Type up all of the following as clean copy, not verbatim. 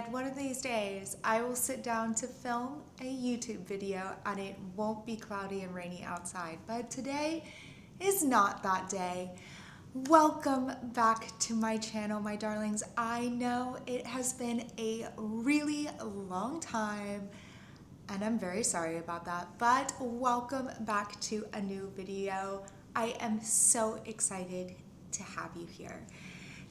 that one of these days I will sit down to film a YouTube video and it won't be cloudy and rainy outside. But today is not that day. Welcome back to my channel, my darlings. I know it has been a really long time and I'm very sorry about that, but welcome back to a new video. I am so excited to have you here.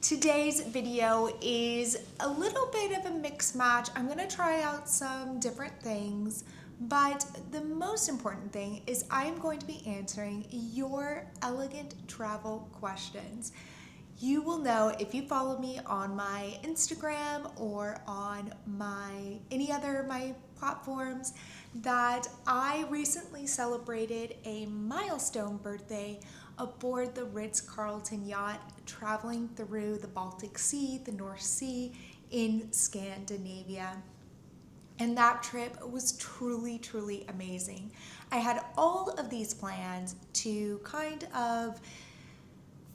Today's video is a little bit of a mix match. I'm gonna try out some different things, but the most important thing is I'm going to be answering your elegant travel questions. You will know if you follow me on my Instagram or on any other of my platforms that I recently celebrated a milestone birthday aboard the Ritz-Carlton yacht traveling through the Baltic Sea, the North Sea in Scandinavia. And that trip was truly, truly amazing. I had all of these plans to kind of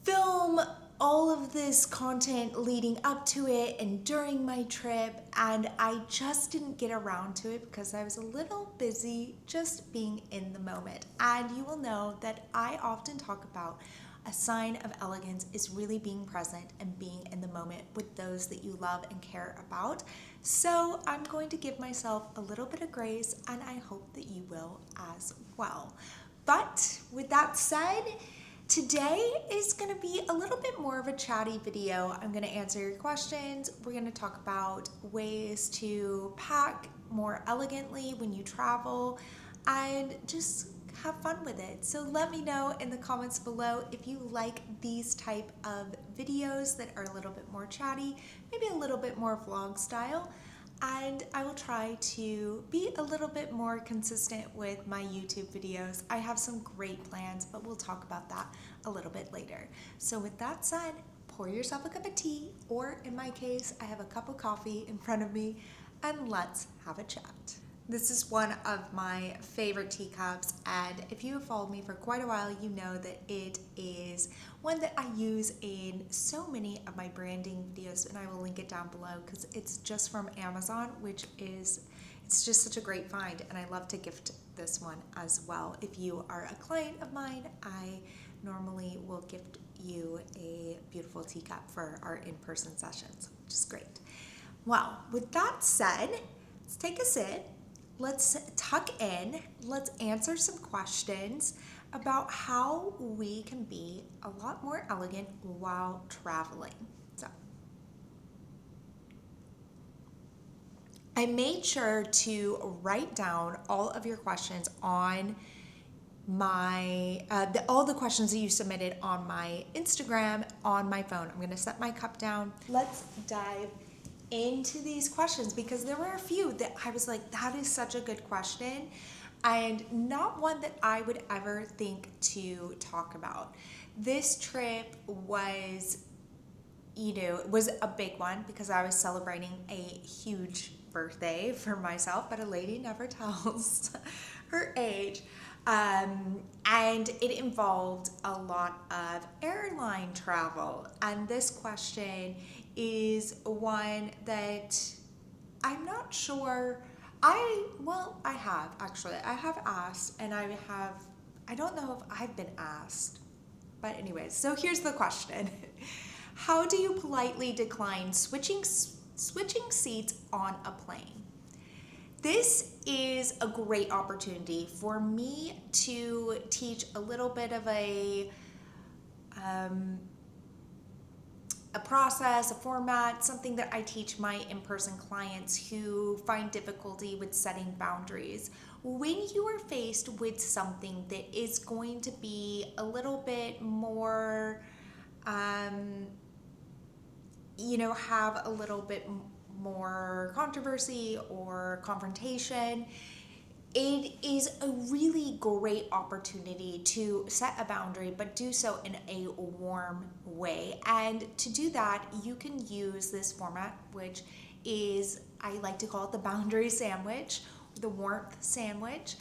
film all of this content leading up to it and during my trip, and I just didn't get around to it because I was a little busy just being in the moment. And you will know that I often talk about a sign of elegance is really being present and being in the moment with those that you love and care about. So I'm going to give myself a little bit of grace, and I hope that you will as well. But with that said, today is going to be a little bit more of a chatty video. I'm going to answer your questions. We're going to talk about ways to pack more elegantly when you travel and just have fun with it. So let me know in the comments below if you like these type of videos that are a little bit more chatty, maybe a little bit more vlog style. And I will try to be a little bit more consistent with my YouTube videos. I have some great plans, but we'll talk about that a little bit later. So with that said, pour yourself a cup of tea, or in my case, I have a cup of coffee in front of me, and let's have a chat. This is one of my favorite teacups, and if you have followed me for quite a while, you know that it is one that I use in so many of my branding videos, and I will link it down below because it's just from Amazon, it's just such a great find, and I love to gift this one as well. If you are a client of mine, I normally will gift you a beautiful teacup for our in-person sessions, which is great. Well, with that said, let's take a sit. Let's tuck in, let's answer some questions about how we can be a lot more elegant while traveling. So, I made sure to write down all of your questions on all the questions that you submitted on my Instagram on my phone. I'm gonna set my cup down. Let's dive into these questions because there were a few that I was like, that is such a good question and not one that I would ever think to talk about. This trip was, it was a big one because I was celebrating a huge birthday for myself, but a lady never tells her age. And it involved a lot of airline travel. And this question is one that I'm not sure. I have asked, and I don't know if I've been asked. But anyways, so here's the question. How do you politely decline switching seats on a plane? This is a great opportunity for me to teach a little bit of a process, a format, something that I teach my in-person clients who find difficulty with setting boundaries. When you are faced with something that is going to be a little bit more, have a little bit more controversy or confrontation, it is a really great opportunity to set a boundary, but do so in a warm way. And to do that, you can use this format, which is, I like to call it the boundary sandwich, the warmth sandwich.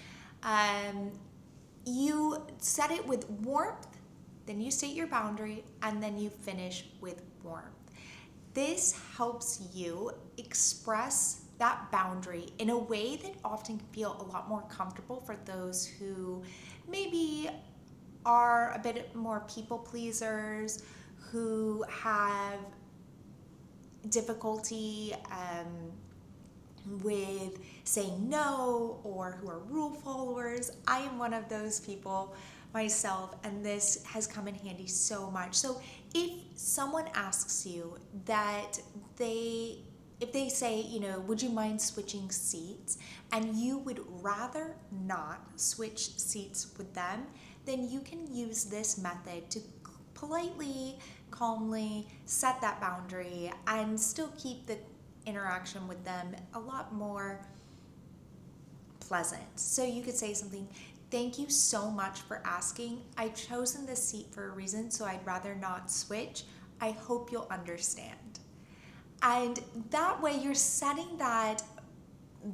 You set it with warmth, then you state your boundary, and then you finish with warmth. This helps you express that boundary in a way that often can feel a lot more comfortable for those who maybe are a bit more people pleasers, who have difficulty with saying no, or who are rule followers. I am one of those people myself, and this has come in handy so much. So if someone asks you that if they say, would you mind switching seats, and you would rather not switch seats with them, then you can use this method to politely, calmly set that boundary and still keep the interaction with them a lot more pleasant. So you could say something, thank you so much for asking. I've chosen this seat for a reason, so I'd rather not switch. I hope you'll understand. And that way you're setting that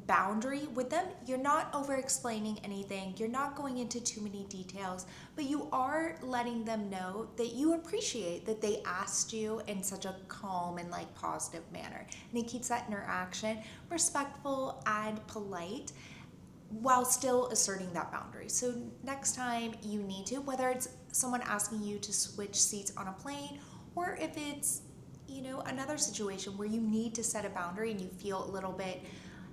boundary with them. You're not over explaining anything. You're not going into too many details, but you are letting them know that you appreciate that they asked you in such a calm and positive manner. And it keeps that interaction respectful and polite while still asserting that boundary. So next time you need to, whether it's someone asking you to switch seats on a plane, or if it's another situation where you need to set a boundary and you feel a little bit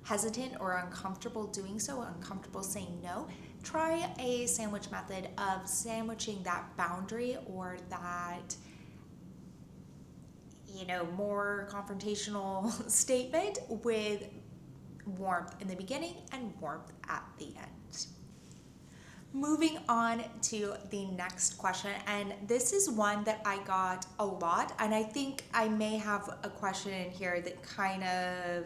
hesitant or uncomfortable doing so, uncomfortable saying no, try a sandwich method of sandwiching that boundary or that more confrontational statement with warmth in the beginning and warmth at the end. Moving on to the next question, and this is one that I got a lot, and I think I may have a question in here that kind of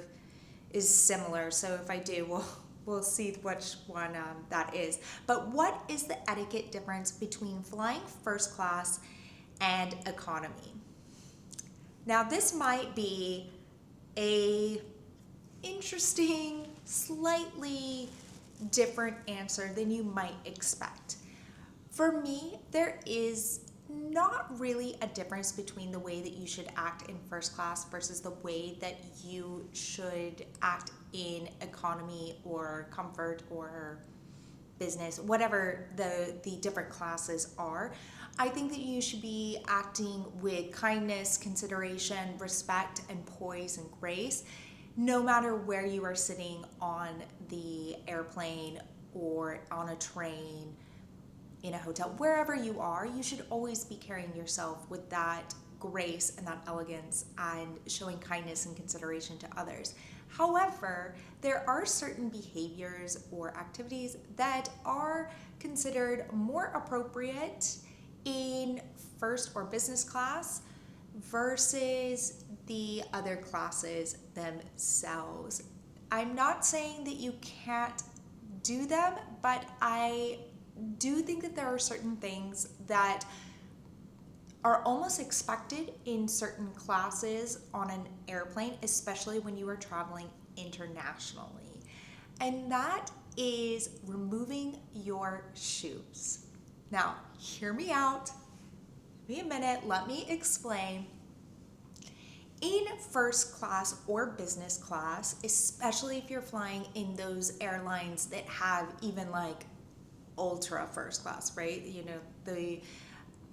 is similar, so if I do, we'll see which one that is. But what is the etiquette difference between flying first class and economy? Now this might be a interesting, slightly different answer than you might expect. For me, there is not really a difference between the way that you should act in first class versus the way that you should act in economy or comfort or business, whatever the different classes are. I think that you should be acting with kindness, consideration, respect, and poise and grace, no matter where you are sitting on the airplane or on a train, in a hotel, wherever you are, you should always be carrying yourself with that grace and that elegance and showing kindness and consideration to others. However, there are certain behaviors or activities that are considered more appropriate in first or business class versus the other classes themselves. I'm not saying that you can't do them, but I do think that there are certain things that are almost expected in certain classes on an airplane, especially when you are traveling internationally. And that is removing your shoes. Now, hear me out. Give me a minute. Let me explain. In first class or business class, especially if you're flying in those airlines that have even ultra first class, right? The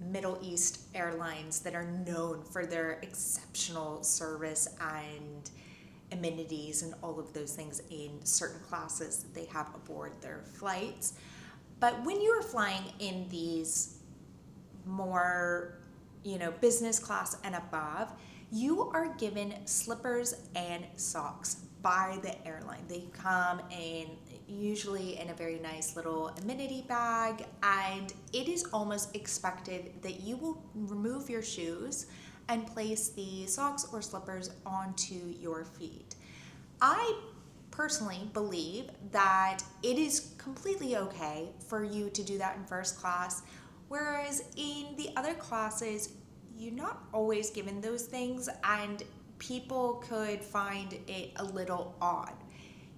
Middle East airlines that are known for their exceptional service and amenities and all of those things in certain classes that they have aboard their flights. But when you are flying in these more, business class and above, you are given slippers and socks by the airline. They come in usually in a very nice little amenity bag, and it is almost expected that you will remove your shoes and place the socks or slippers onto your feet. I personally believe that it is completely okay for you to do that in first class, whereas in the other classes, you're not always given those things, and people could find it a little odd.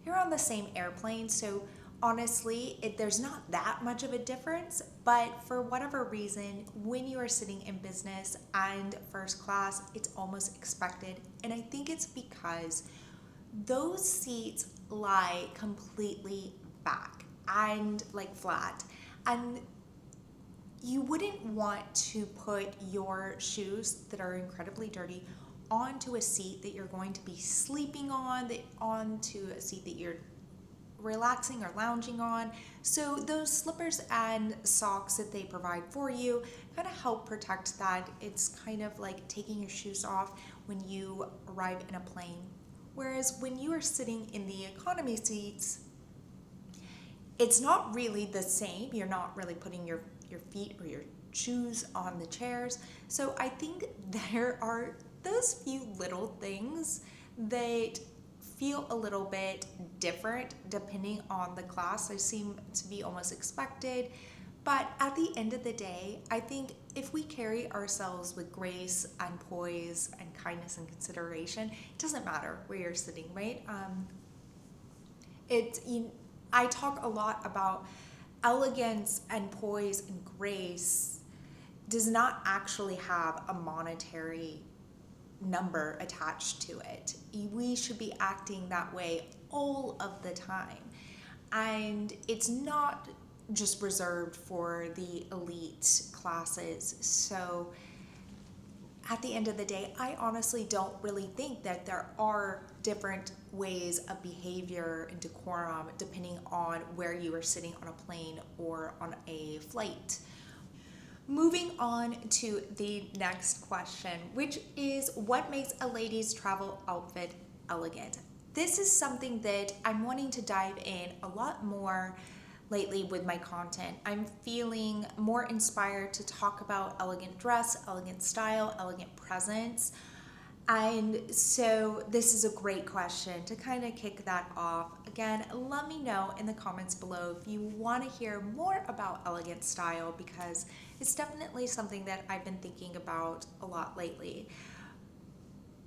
You're on the same airplane, so honestly, there's not that much of a difference, but for whatever reason, when you are sitting in business and first class, it's almost expected. And I think it's because those seats lie completely back and like flat. And you wouldn't want to put your shoes that are incredibly dirty onto a seat that you're going to be sleeping on, onto a seat that you're relaxing or lounging on. So those slippers and socks that they provide for you kind of help protect that. It's kind of like taking your shoes off when you arrive in a plane. Whereas when you are sitting in the economy seats, it's not really the same. You're not really putting your feet or your shoes on the chairs. So I think there are those few little things that feel a little bit different depending on the class. They seem to be almost expected. But at the end of the day, I think if we carry ourselves with grace and poise and kindness and consideration, it doesn't matter where you're sitting, right? I talk a lot about elegance and poise and grace does not actually have a monetary number attached to it. We should be acting that way all of the time. And it's not just reserved for the elite classes. So at the end of the day, I honestly don't really think that there are different ways of behavior and decorum depending on where you are sitting on a plane or on a flight. Moving on to the next question, which is what makes a lady's travel outfit elegant? This is something that I'm wanting to dive in a lot more lately with my content. I'm feeling more inspired to talk about elegant dress, elegant style, elegant presence. And so this is a great question to kind of kick that off. Again, let me know in the comments below if you want to hear more about elegant style, because it's definitely something that I've been thinking about a lot lately.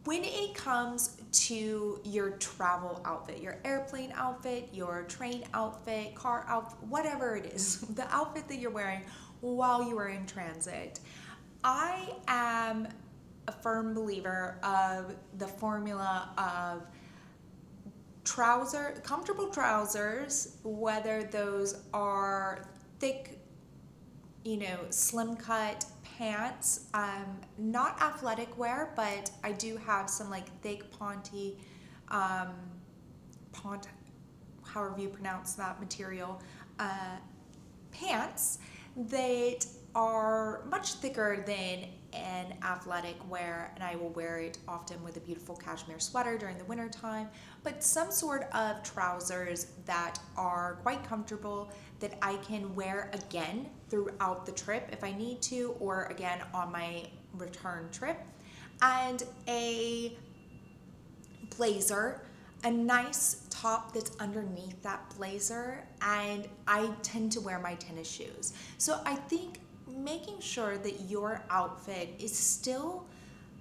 When it comes to your travel outfit, your airplane outfit, your train outfit, car outfit, whatever it is, the outfit that you're wearing while you are in transit, I am a firm believer of the formula of comfortable trousers, whether those are thick, slim cut pants, not athletic wear, but I do have some like thick ponte, however you pronounce that material, pants that are much thicker than an athletic wear, and I will wear it often with a beautiful cashmere sweater during the winter time, but some sort of trousers that are quite comfortable that I can wear again throughout the trip if I need to, or again on my return trip, and a blazer, a nice top that's underneath that blazer, and I tend to wear my tennis shoes. So I think making sure that your outfit is still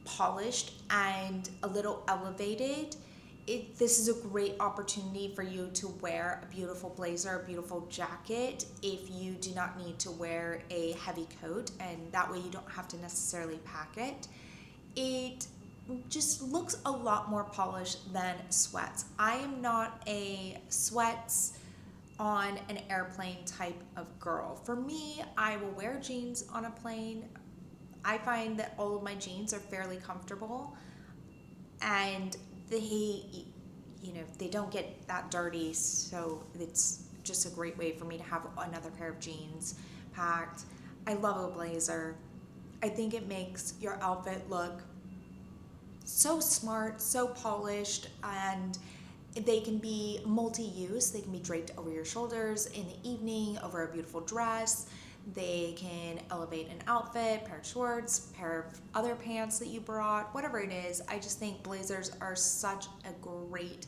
polished and a little elevated, this is a great opportunity for you to wear a beautiful blazer, a beautiful jacket if you do not need to wear a heavy coat, and that way you don't have to necessarily pack it. It just looks a lot more polished than sweats. I am not a sweats on an airplane type of girl. For me, I will wear jeans on a plane. I find that all of my jeans are fairly comfortable, and they don't get that dirty, so it's just a great way for me to have another pair of jeans packed. I love a blazer. I think it makes your outfit look so smart, so polished, and they can be multi-use. They can be draped over your shoulders in the evening over a beautiful dress. They can elevate an outfit, pair of shorts, pair of other pants that you brought, whatever it is. I just think blazers are such a great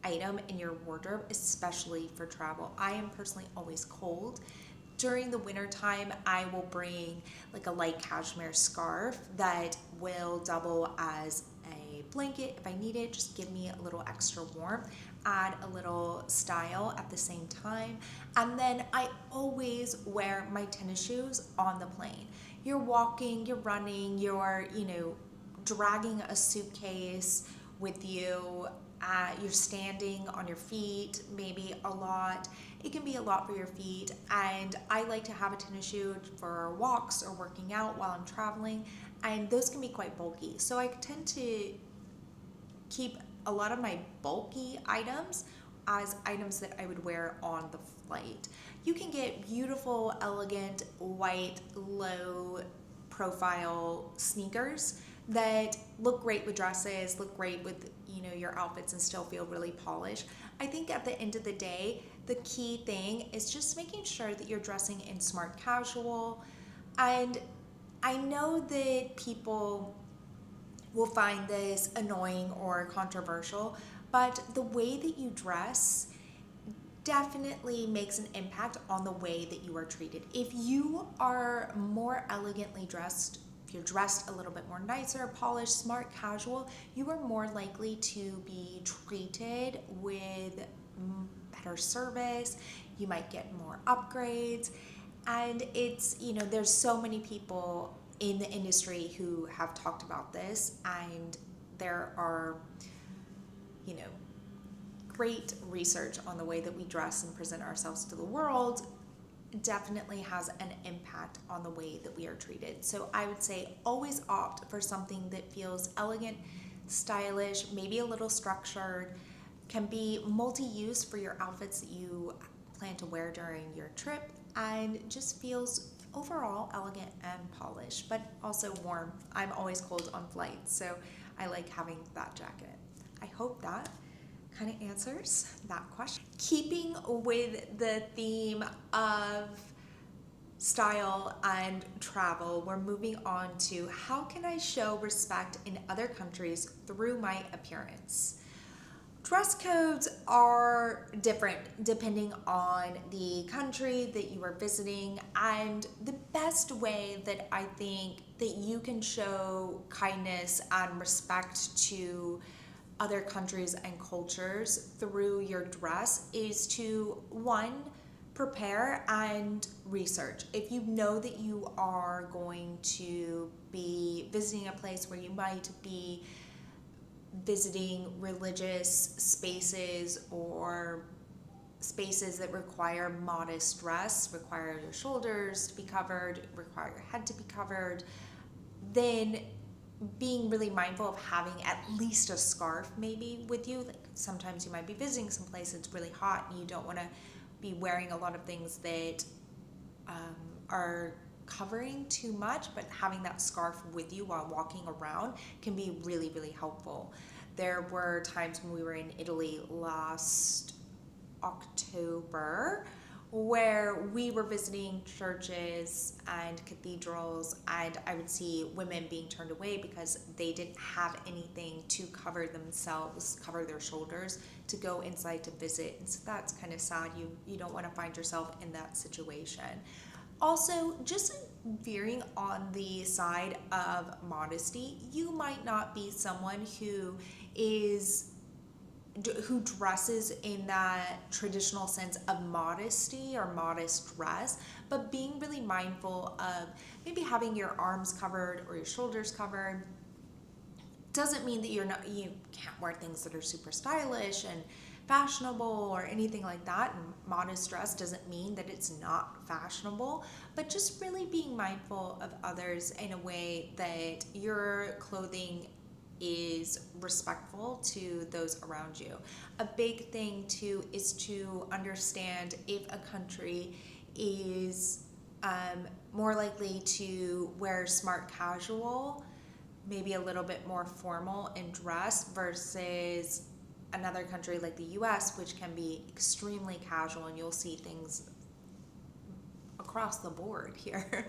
item in your wardrobe, especially for travel. I am personally always cold. During the winter time, I will bring like a light cashmere scarf that will double as a blanket if I need it, just give me a little extra warmth. add a little style at the same time. And then I always wear my tennis shoes on the plane. You're walking, you're running, you're, dragging a suitcase with you. You're standing on your feet, maybe a lot. It can be a lot for your feet, and I like to have a tennis shoe for walks or working out while I'm traveling, and those can be quite bulky. So I tend to keep a lot of my bulky items as items that I would wear on the flight. You can get beautiful, elegant, white, low profile sneakers that look great with dresses, look great with your outfits, and still feel really polished. I think at the end of the day, the key thing is just making sure that you're dressing in smart casual. And I know that people will find this annoying or controversial, but the way that you dress definitely makes an impact on the way that you are treated. If you are more elegantly dressed, if you're dressed a little bit more nicer, polished, smart, casual, you are more likely to be treated with better service. You might get more upgrades. And it's, there's so many people in the industry who have talked about this, and there are, great research on the way that we dress and present ourselves to the world definitely has an impact on the way that we are treated. So I would say always opt for something that feels elegant, stylish, maybe a little structured, can be multi-use for your outfits that you plan to wear during your trip, and just feels overall elegant and polished, but also warm. I'm always cold on flights, so I like having that jacket. I hope that kind of answers that question. Keeping with the theme of style and travel, we're moving on to how can I show respect in other countries through my appearance. Dress codes are different depending on the country that you are visiting, and the best way that I think that you can show kindness and respect to other countries and cultures through your dress is to, one, prepare and research. If you know that you are going to be visiting a place where you might be visiting religious spaces or spaces that require modest dress, require your shoulders to be covered, require your head to be covered, then being really mindful of having at least a scarf maybe with you. Like sometimes you might be visiting some place that's really hot and you don't want to be wearing a lot of things that are covering too much, but having that scarf with you while walking around can be really, really helpful. There were times when we were in Italy last October where we were visiting churches and cathedrals, and I would see women being turned away because they didn't have anything to cover themselves, cover their shoulders, to go inside to visit. And so that's kind of sad. You don't want to find yourself in that situation. Also, just veering on the side of modesty, you might not be someone who dresses in that traditional sense of modesty or modest dress, but being really mindful of maybe having your arms covered or your shoulders covered doesn't mean that you can't wear things that are super stylish and fashionable or anything like that. And modest dress doesn't mean that it's not fashionable, but just really being mindful of others in a way that your clothing is respectful to those around you. A big thing too is to understand if a country is more likely to wear smart casual, maybe a little bit more formal in dress, versus another country like the US, which can be extremely casual, and you'll see things across the board here.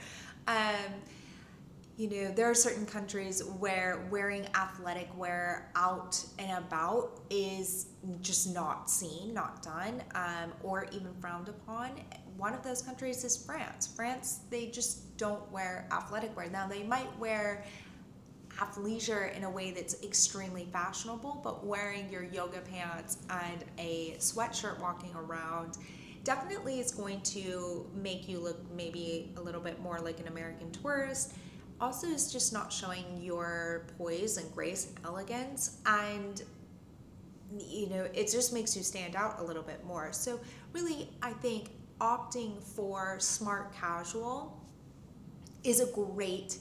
There are certain countries where wearing athletic wear out and about is just not seen, not done, or even frowned upon. One of those countries is France. France, they just don't wear athletic wear. Now, they might wear athleisure in a way that's extremely fashionable, but wearing your yoga pants and a sweatshirt walking around definitely is going to make you look maybe a little bit more like an American tourist. Also, is just not showing your poise and grace and elegance, and it just makes you stand out a little bit more. So really, I think opting for smart casual is a great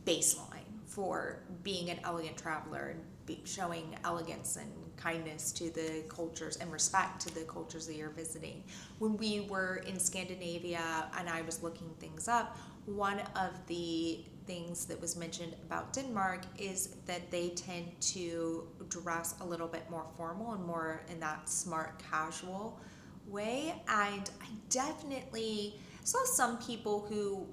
baseline for being an elegant traveler and showing elegance and kindness to the cultures and respect to the cultures that you're visiting. When we were in Scandinavia and I was looking things up, one of the things that was mentioned about Denmark is that they tend to dress a little bit more formal and more in that smart casual way. And I definitely saw some people who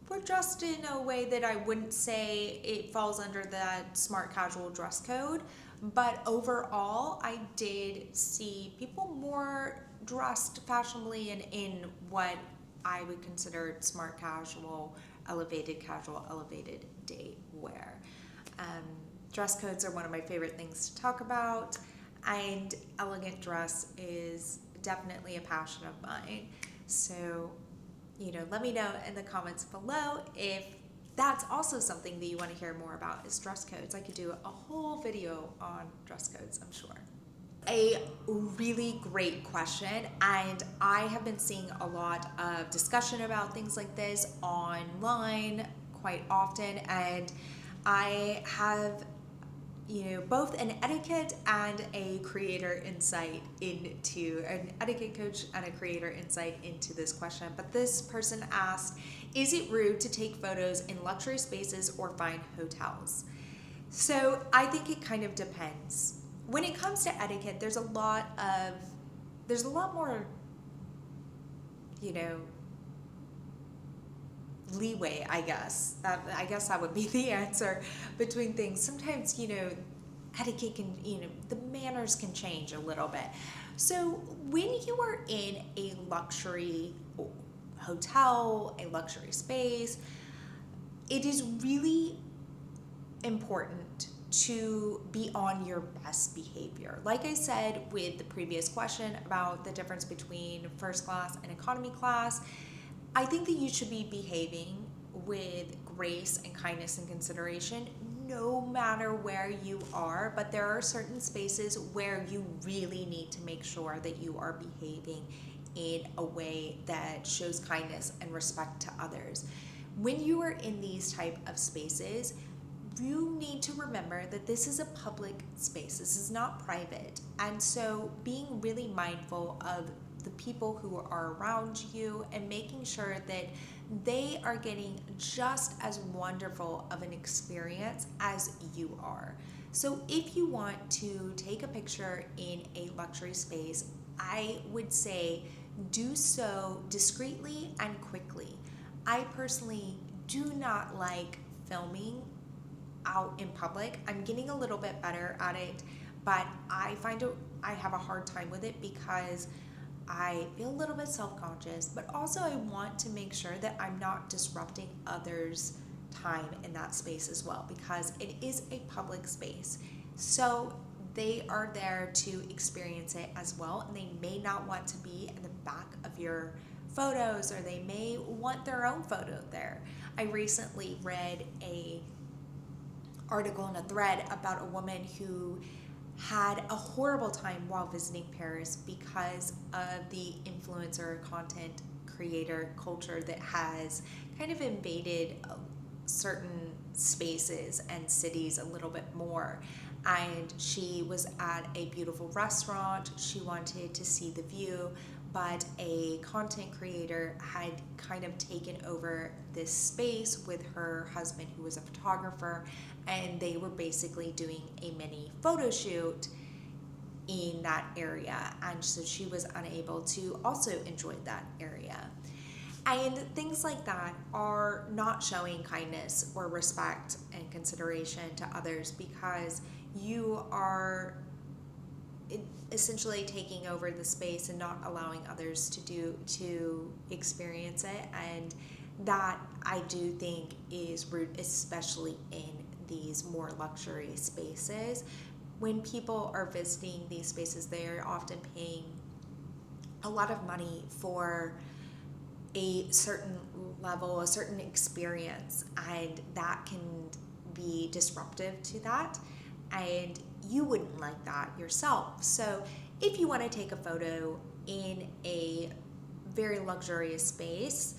were dressed in a way that I wouldn't say it falls under that smart casual dress code, but overall I did see people more dressed fashionably and in what I would consider smart casual, elevated day wear. Dress codes are one of my favorite things to talk about, and elegant dress is definitely a passion of mine. So let me know in the comments below if that's also something that you want to hear more about, is dress codes. I could do a whole video on dress codes, I'm sure. A really great question, and I have been seeing a lot of discussion about things like this online quite often, and I have both an etiquette and a creator insight into, an etiquette coach and a creator insight into this question. But this person asked, is it rude to take photos in luxury spaces or fine hotels? So I think it kind of depends. When it comes to etiquette, there's a lot more, leeway, I guess. I guess that would be the answer between things. Sometimes, etiquette can, the manners can change a little bit. So when you are in a luxury hotel, a luxury space, it is really important to be on your best behavior. Like I said with the previous question about the difference between first class and economy class, I think that you should be behaving with grace and kindness and consideration no matter where you are, but there are certain spaces where you really need to make sure that you are behaving in a way that shows kindness and respect to others. When you are in these type of spaces, you need to remember that this is a public space. This is not private. And so being really mindful of the people who are around you and making sure that they are getting just as wonderful of an experience as you are. So if you want to take a picture in a luxury space, I would say do so discreetly and quickly. I personally do not like filming out in public. I'm getting a little bit better at it, but I find I have a hard time with it because I feel a little bit self-conscious, but also I want to make sure that I'm not disrupting others' time in that space as well, because it is a public space. So they are there to experience it as well, and they may not want to be in the back of your photos, or they may want their own photo there. I recently read a article in a thread about a woman who had a horrible time while visiting Paris because of the influencer content creator culture that has kind of invaded certain spaces and cities a little bit more. And she was at a beautiful restaurant. She wanted to see the view, but a content creator had kind of taken over this space with her husband, who was a photographer, and they were basically doing a mini photo shoot in that area, and so she was unable to also enjoy that area. And things like that are not showing kindness or respect and consideration to others, because you are essentially taking over the space and not allowing others to experience it. And that I do think is rude, especially in these more luxury spaces. When people are visiting these spaces, they're often paying a lot of money for a certain level, a certain experience, and that can be disruptive to that. And you wouldn't like that yourself. So, if you want to take a photo in a very luxurious space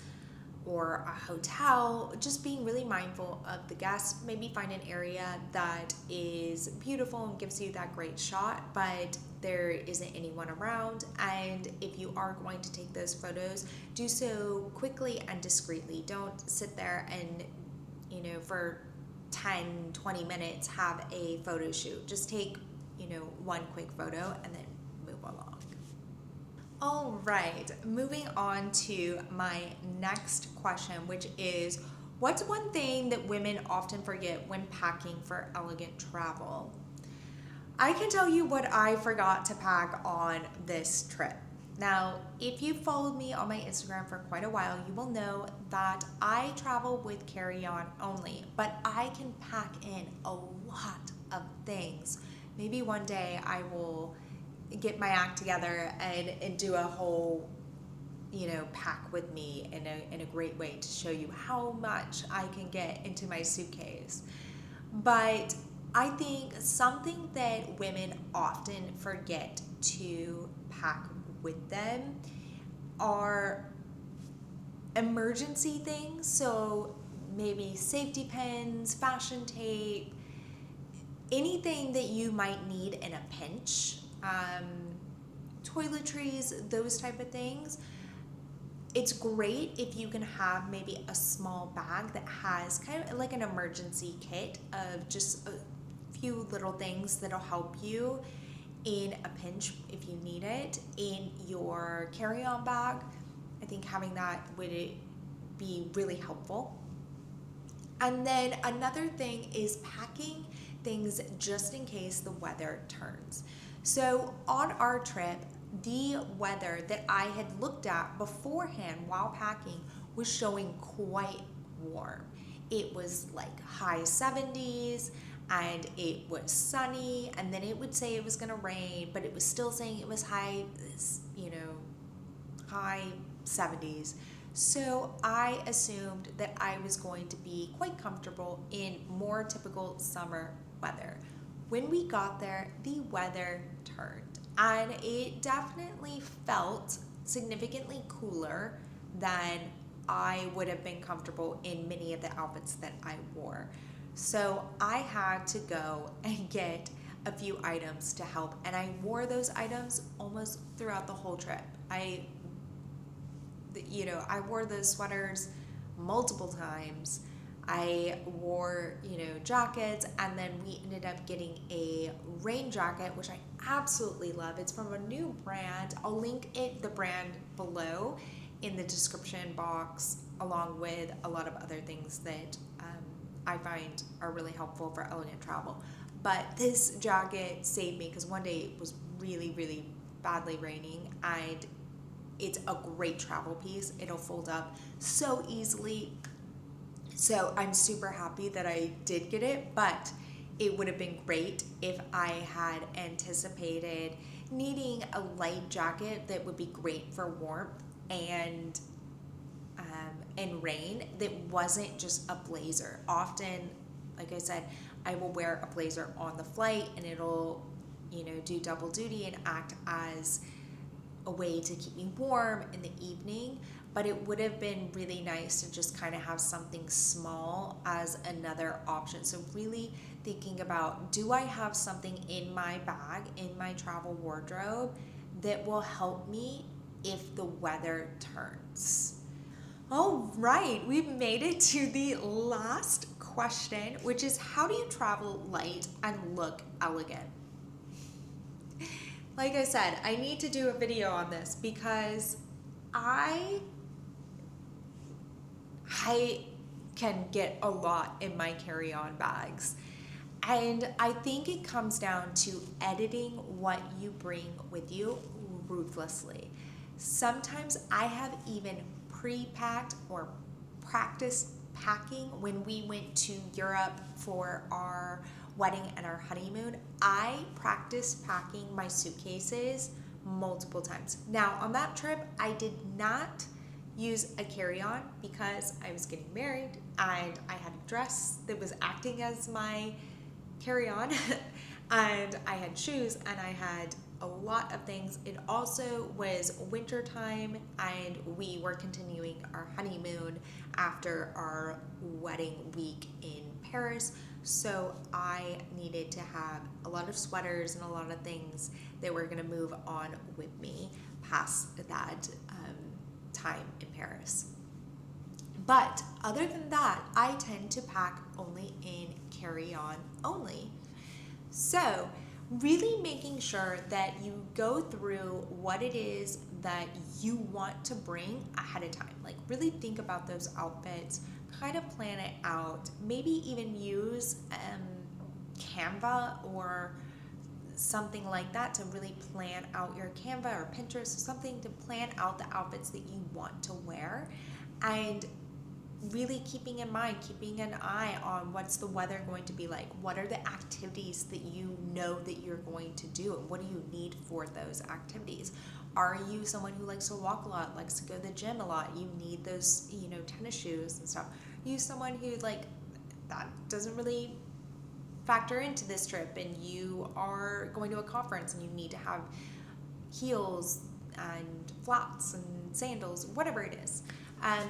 or a hotel, just being really mindful of the guests. Maybe find an area that is beautiful and gives you that great shot, but there isn't anyone around. And if you are going to take those photos, do so quickly and discreetly. Don't sit there and, for 10, 20 minutes have a photo shoot. Just take, one quick photo and then move along. All right, moving on to my next question, which is, what's one thing that women often forget when packing for elegant travel? I can tell you what I forgot to pack on this trip. Now, if you've followed me on my Instagram for quite a while, you will know that I travel with carry-on only, but I can pack in a lot of things. Maybe one day I will get my act together and do a whole pack with me in a great way to show you how much I can get into my suitcase. But I think something that women often forget to pack with them are emergency things. So maybe safety pins, fashion tape, anything that you might need in a pinch. Toiletries, those type of things. It's great if you can have maybe a small bag that has kind of like an emergency kit of just a few little things that'll help you in a pinch if you need it in your carry-on bag. I think having that would be really helpful. And then another thing is packing things just in case the weather turns. So on our trip, the weather that I had looked at beforehand while packing was showing quite warm. It was like high 70s and it was sunny, and then it would say it was going to rain, but it was still saying it was high 70s. So I assumed that I was going to be quite comfortable in more typical summer weather. When we got there, the weather turned, and it definitely felt significantly cooler than I would have been comfortable in many of the outfits that I wore. So I had to go and get a few items to help, and I wore those items almost throughout the whole trip. I wore those sweaters multiple times. I wore, jackets, and then we ended up getting a rain jacket, which I absolutely love. It's from a new brand. I'll link the brand below in the description box, along with a lot of other things that I find are really helpful for elegant travel. But this jacket saved me because one day it was really, really badly raining, and it's a great travel piece. It'll fold up so easily. So I'm super happy that I did get it, but it would have been great if I had anticipated needing a light jacket that would be great for warmth and rain, that wasn't just a blazer. Often, like I said, I will wear a blazer on the flight, and it'll do double duty and act as a way to keep me warm in the evening. But it would have been really nice to just kind of have something small as another option. So really thinking about, do I have something in my bag, in my travel wardrobe, that will help me if the weather turns? All right, we've made it to the last question, which is, how do you travel light and look elegant? Like I said, I need to do a video on this because I can get a lot in my carry-on bags. And I think it comes down to editing what you bring with you ruthlessly. Sometimes I have even pre-packed or practiced packing when we went to Europe for our wedding and our honeymoon. I practiced packing my suitcases multiple times. Now, on that trip, I did not use a carry-on because I was getting married and I had a dress that was acting as my carry-on and I had shoes and I had a lot of things. It also was winter time and we were continuing our honeymoon after our wedding week in Paris. So I needed to have a lot of sweaters and a lot of things that were going to move on with me past that time in Paris. But other than that, I tend to pack only in carry-on only. So really making sure that you go through what it is that you want to bring ahead of time. Like really think about those outfits, kind of plan it out, maybe even use Canva or something like that to really plan out your Canva or Pinterest or something to plan out the outfits that you want to wear, and really keeping in mind, keeping an eye on what's the weather going to be like, what are the activities that you know that you're going to do, and what do you need for those activities. Are you someone who likes to walk a lot, likes to go to the gym a lot? You need those, tennis shoes and stuff. Are you someone who that doesn't really factor into this trip, and you are going to a conference and you need to have heels and flats and sandals, whatever it is.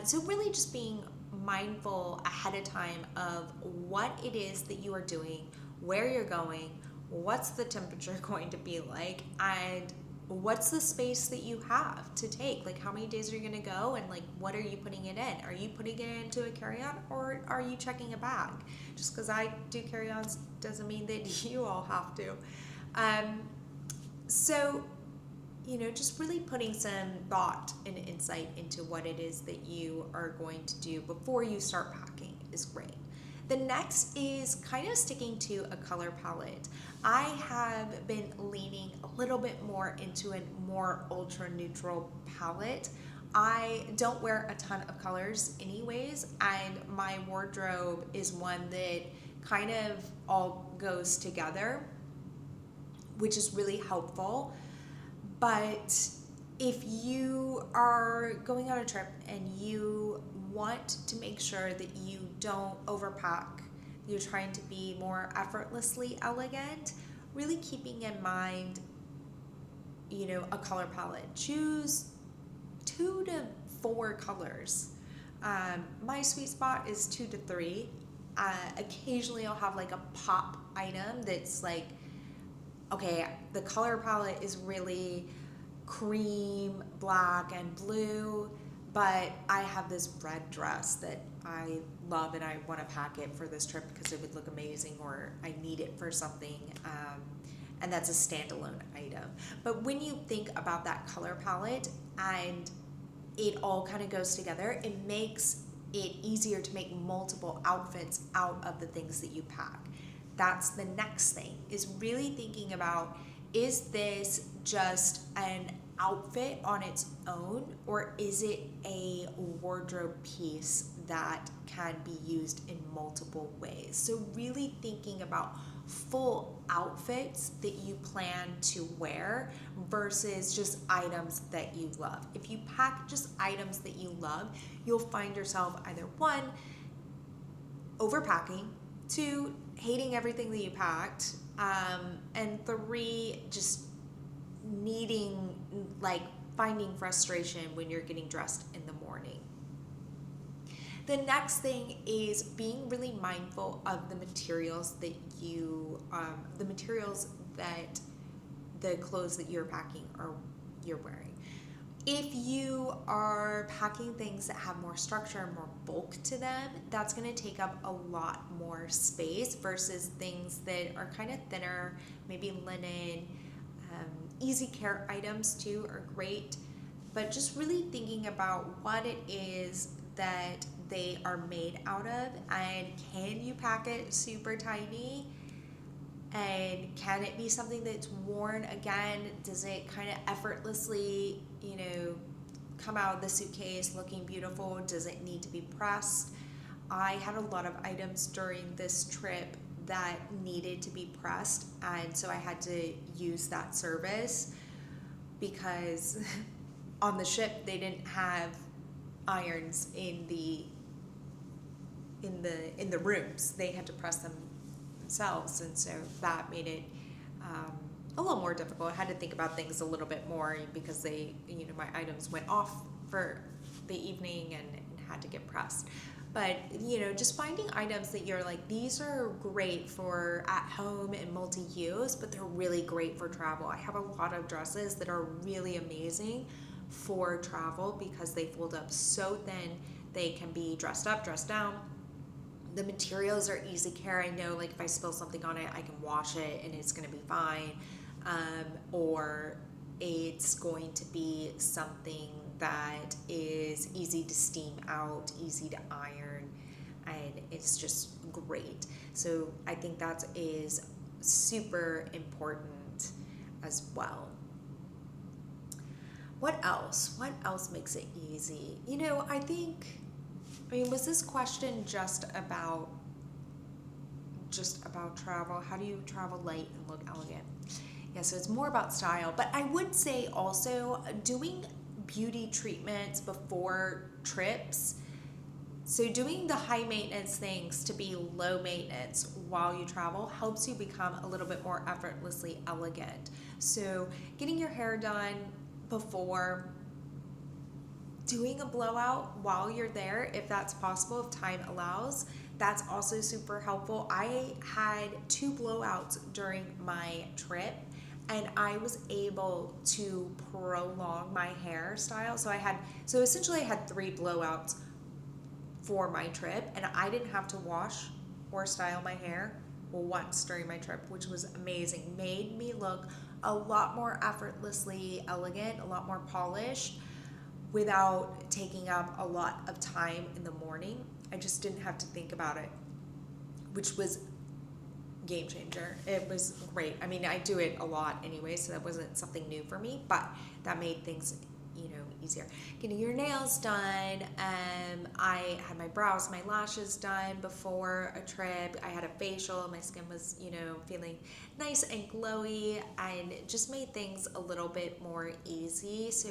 So really just being mindful ahead of time of what it is that you are doing, where you're going, what's the temperature going to be like, and what's the space that you have to take. Like how many days are you going to go, and what are you putting it in? Are you putting it into a carry-on, or are you checking a bag? Just because I do carry-ons doesn't mean that you all have to. So just really putting some thought and insight into what it is that you are going to do before you start packing is great. The next is kind of sticking to a color palette. I have been leaning a little bit more into a more ultra neutral palette. I don't wear a ton of colors anyways, and my wardrobe is one that kind of all goes together, which is really helpful. But if you are going on a trip and you want to make sure that you don't overpack, you're trying to be more effortlessly elegant, really keeping in mind, a color palette. Choose 2 to 4 colors. My sweet spot is 2 to 3. Occasionally I'll have a pop item that's okay, the color palette is really cream, black, and blue, but I have this red dress that I love and I want to pack it for this trip because it would look amazing, or I need it for something, and that's a standalone item. But when you think about that color palette and it all kind of goes together, it makes it easier to make multiple outfits out of the things that you pack. That's the next thing, is really thinking about, is this just an outfit on its own, or is it a wardrobe piece that can be used in multiple ways? So really thinking about full outfits that you plan to wear versus just items that you love. If you pack just items that you love, you'll find yourself either 1, overpacking, 2, hating everything that you packed, and 3, just needing, finding frustration when you're getting dressed in the morning. The next thing is being really mindful of the materials that the clothes that you're packing or you're wearing. If you are packing things that have more structure and more bulk to them, that's going to take up a lot more space versus things that are kind of thinner, maybe linen. Easy care items too are great, but just really thinking about what it is that they are made out of, and can you pack it super tiny, and can it be something that's worn again? Does it kind of effortlessly, come out of the suitcase looking beautiful? Does it need to be pressed? I had a lot of items during this trip that needed to be pressed, and so I had to use that service because on the ship they didn't have irons in the rooms. They had to press them themselves, and so that made it a little more difficult. I had to think about things a little bit more because my items went off for the evening and had to get pressed. But just finding items that you're like, these are great for at home and multi-use, but they're really great for travel. I have a lot of dresses that are really amazing for travel because they fold up so thin. They can be dressed up, dressed down. The materials are easy care. I know, like, if I spill something on it, I can wash it and it's going to be fine. Or it's going to be something that is easy to steam out, easy to iron, and it's just great. So I think that is super important as well. What else? What else makes it easy? Was this question just about travel? How do you travel light and look elegant? Yeah, so it's more about style. But I would say also doing beauty treatments before trips. So doing the high maintenance things to be low maintenance while you travel helps you become a little bit more effortlessly elegant. So getting your hair done before, doing a blowout while you're there, if that's possible, if time allows, that's also super helpful. I had 2 blowouts during my trip, and I was able to prolong my hairstyle. So essentially I had 3 blowouts for my trip, and I didn't have to wash or style my hair once during my trip, which was amazing. Made me look a lot more effortlessly elegant, a lot more polished, without taking up a lot of time in the morning. I just didn't have to think about it, which was game changer. It was great. I mean, I do it a lot anyway, so that wasn't something new for me, but that made things, easier. Getting your nails done. I had my brows, my lashes done before a trip. I had a facial. My skin was, feeling nice and glowy, and it just made things a little bit more easy. So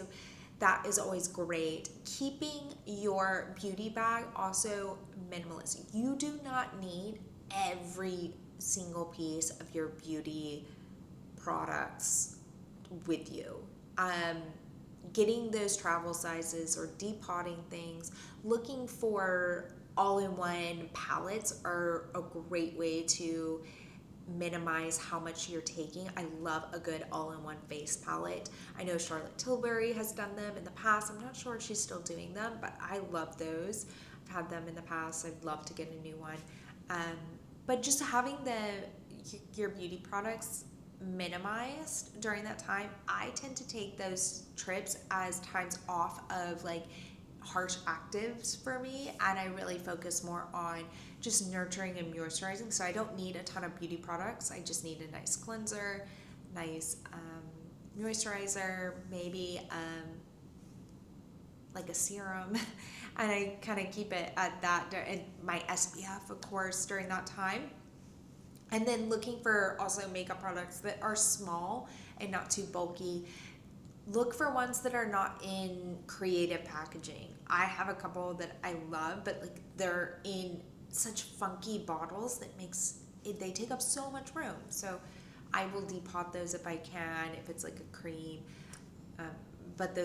that is always great. Keeping your beauty bag also minimalist. You do not need every single piece of your beauty products with you. Getting those travel sizes or depotting things, looking for all-in-one palettes are a great way to minimize how much you're taking. I love a good all-in-one face palette. I know Charlotte Tilbury has done them in the past. I'm not sure if she's still doing them, but I love those. I've had them in the past. I'd love to get a new one. But just having your beauty products minimized during that time, I tend to take those trips as times off of like harsh actives for me, and I really focus more on just nurturing and moisturizing. So I don't need a ton of beauty products. I just need a nice cleanser, nice moisturizer, maybe like a serum, and I kind of keep it at that, and my SPF, of course, during that time. And then looking for also makeup products that are small and not too bulky. Look for ones that are not in creative packaging. I have a couple that I love, but like they're in such funky bottles that they take up so much room. So I will depot those if I can, if it's like a cream. But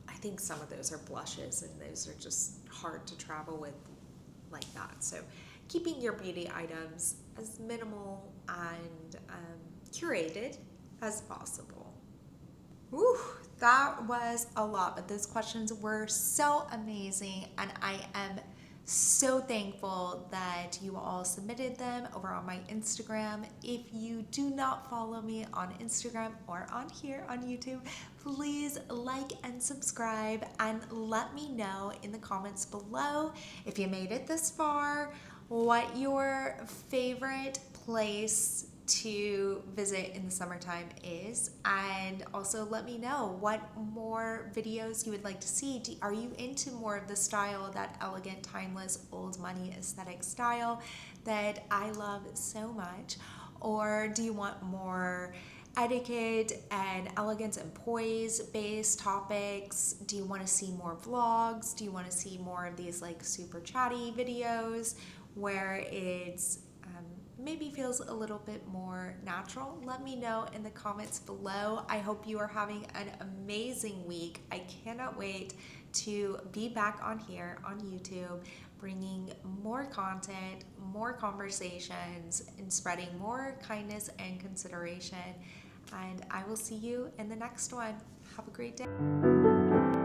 I think some of those are blushes, and those are just hard to travel with like that. So keeping your beauty items as minimal and curated as possible. Whew, that was a lot, but those questions were so amazing, and I am so thankful that you all submitted them over on my Instagram. If you do not follow me on Instagram or on here on YouTube, please like and subscribe, and let me know in the comments below, if you made it this far, what your favorite place to visit in the summertime is, and also let me know what more videos you would like to see. Are you into more of the style, that elegant, timeless, old money aesthetic style that I love so much? Or do you want more etiquette and elegance and poise based topics? Do you want to see more vlogs? Do you want to see more of these like super chatty videos where it's maybe feels a little bit more natural? Let me know in the comments below. I hope you are having an amazing week. I cannot wait to be back on here on YouTube, bringing more content, more conversations, and spreading more kindness and consideration. And I will see you in the next one. Have a great day.